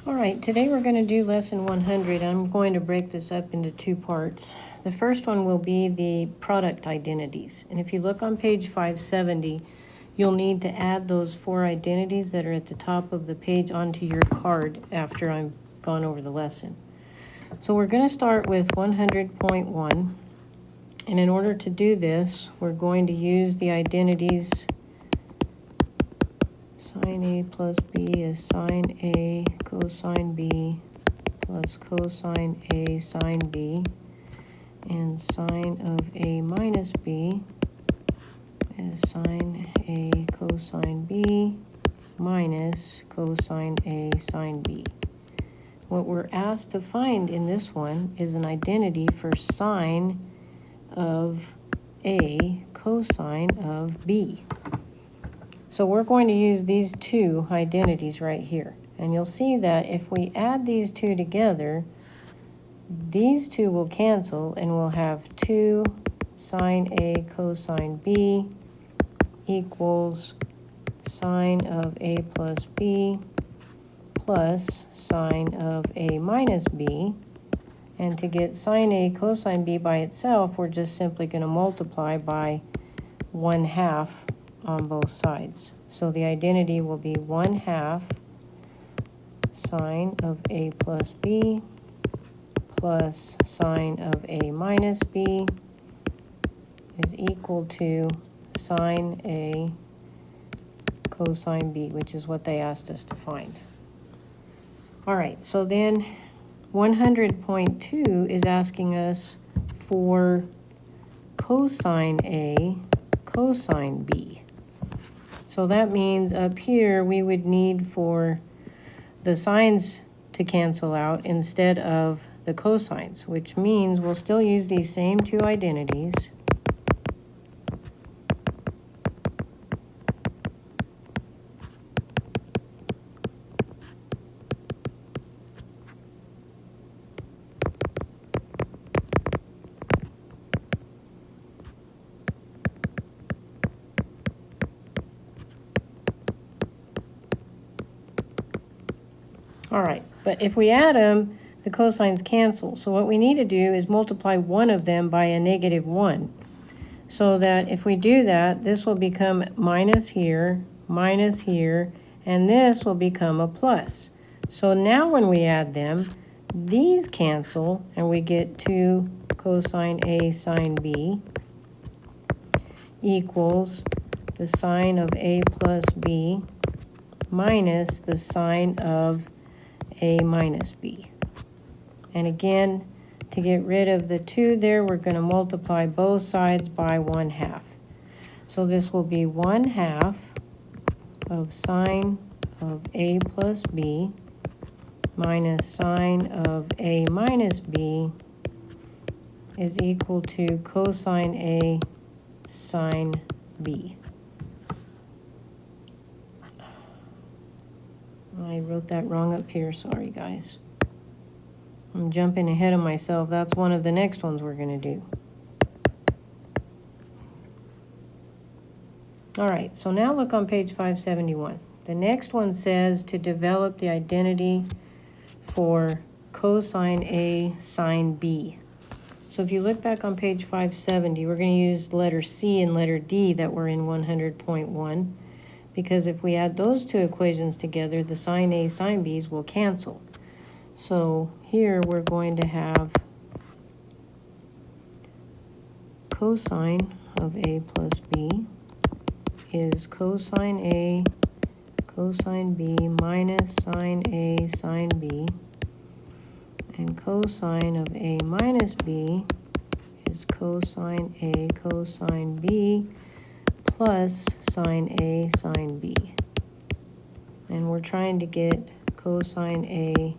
All right, today we're going to do lesson 100. I'm going to break this up into two parts. The first one will be the product identities. And if you look on page 570, you'll need to add those four identities that are at the top of the page onto your card after I've gone over the lesson. So we're going to start with 100.1. And in order to do this, we're going to use the identities sine A plus B is sine A cosine B plus cosine A sine B, and sine of A minus B is sine A cosine B minus cosine A sine B. What we're asked to find in this one is an identity for sine of A cosine of B. So we're going to use these two identities right here. And you'll see that if we add these two together, these two will cancel and we'll have 2 sine A cosine B equals sine of A plus B plus sine of A minus B. And to get sine A cosine B by itself, we're just simply going to multiply by 1/2 on both sides. So the identity will be 1/2 sine of A plus B plus sine of A minus B is equal to sine A cosine B, which is what they asked us to find. All right, so then 100.2 is asking us for cosine A cosine B. So that means up here we would need for the sines to cancel out instead of the cosines, which means we'll still use these same two identities. All right, but if we add them, the cosines cancel. So what we need to do is multiply one of them by a -1. So that if we do that, this will become minus here, and this will become a plus. So now when we add them, these cancel, and we get 2 cosine A sine B equals the sine of A plus B minus the sine of A minus B. And again, to get rid of the 2 there, we're going to multiply both sides by 1/2. So this will be 1/2 of sine of A plus B minus sine of A minus B is equal to cosine A sine B. I wrote that wrong up here, sorry guys. I'm jumping ahead of myself. That's one of the next ones we're going to do. All right, so now look on page 571. The next one says to develop the identity for cosine A sine B. So if you look back on page 570, we're going to use letter C and letter D that were in 100.1. Because if we add those two equations together, the sine A sine B's will cancel. So here we're going to have cosine of A plus B is cosine A cosine B minus sine A sine B, and cosine of A minus B is cosine A cosine B plus sine A sine B. And we're trying to get cosine A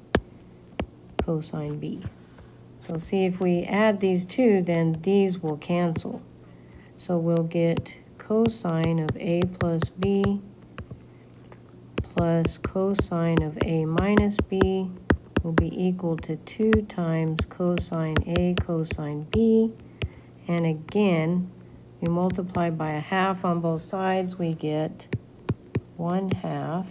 cosine B. So see, if we add these two, then these will cancel. So we'll get cosine of A plus B plus cosine of A minus B will be equal to 2 times cosine A cosine B. And again, we multiply by 1/2 on both sides, we get 1/2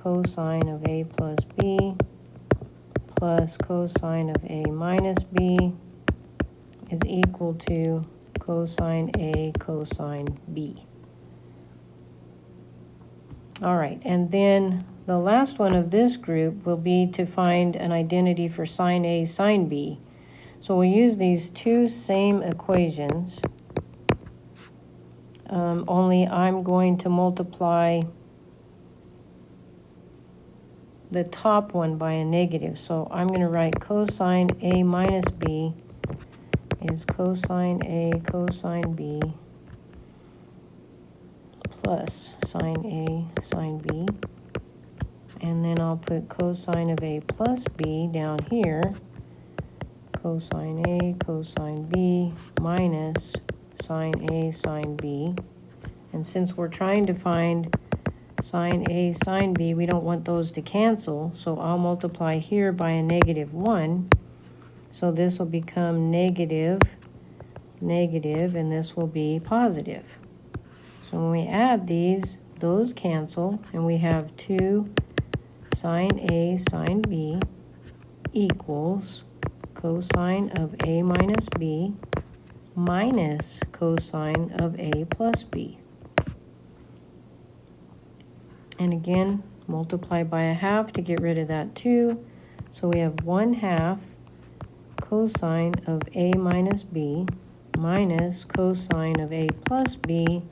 cosine of A plus B plus cosine of A minus B is equal to cosine A cosine B. All right, and then the last one of this group will be to find an identity for sine A sine B. So we'll use these two same equations, only I'm going to multiply the top one by a negative. So I'm going to write cosine A minus B is cosine A cosine B plus sine A sine B. And then I'll put cosine of A plus B down here, cosine A cosine B minus sine A sine B. And since we're trying to find sine A sine B, we don't want those to cancel, so I'll multiply here by a -1. So this will become negative, negative, and this will be positive. So when we add these, those cancel, and we have 2 sine A sine B equals cosine of A minus B minus cosine of A plus B. And again, multiply by a half to get rid of that 2. So we have 1/2 cosine of A minus B minus cosine of A plus B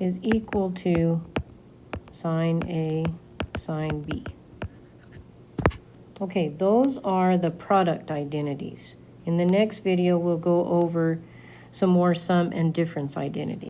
is equal to sine A sine B. Okay, those are the product identities. In the next video, we'll go over some more sum and difference identities.